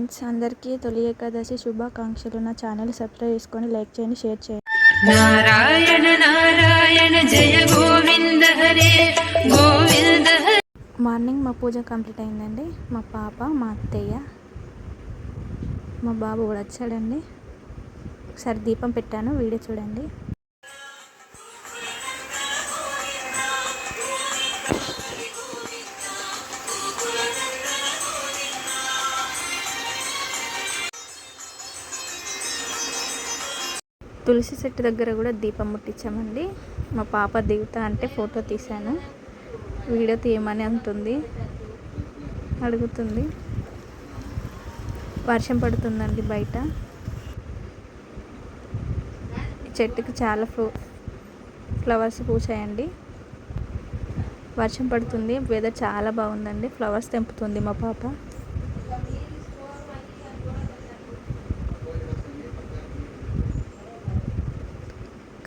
Friends, అందరికీ తొలి ఏకాదశి శుభాకాంక్షలు. నా ఛానల్ సబ్స్క్రైబ్ చేసుకొని లైక్ చేయండి, షేర్ చేయండి. నారాయణ నారాయణ జయ గోవింద హరే గోవింద. మార్నింగ్ మా పూజ కంప్లీట్ అయిందండి. మా పాప, మా అత్తయ్య, మా బాబు కూడా వచ్చాడండి. ఒకసారి దీపం పెట్టాను, వీడియో చూడండి. తులసి చెట్టు దగ్గర కూడా దీపం ముట్టించామండి. మా పాప దిగుతా అంటే ఫోటో తీశాను, వీడియో తీయమని అంటుంది, అడుగుతుంది. వర్షం పడుతుందండి బయట. ఈ చెట్టుకి చాలా ఫ్లవర్స్ పూసాయండి. వర్షం పడుతుంది, వెదర్ చాలా బాగుందండి. ఫ్లవర్స్ తెంపుతుంది మా పాప.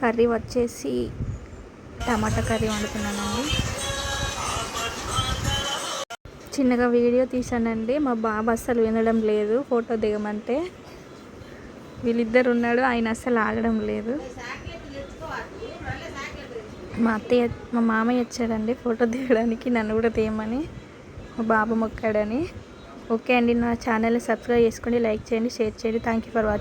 కర్రీ వచ్చేసి టమాటా కర్రీ వండుతున్నానండి. చిన్నగా వీడియో తీసానండి. మా బాబు అస్సలు వినడం లేదు, ఫోటో దిగమంటే. వీళ్ళిద్దరు ఉన్నాడు, ఆయన అస్సలు ఆగడం లేదు. మా మామయ్య వచ్చాడండి ఫోటో దిగడానికి, నన్ను కూడా తీయమని. మా బాబు మొక్కాడని. ఓకే అండి, నా ఛానల్ని సబ్స్క్రైబ్ చేసుకోండి, లైక్ చేయండి, షేర్ చేయండి. Thank you for watching.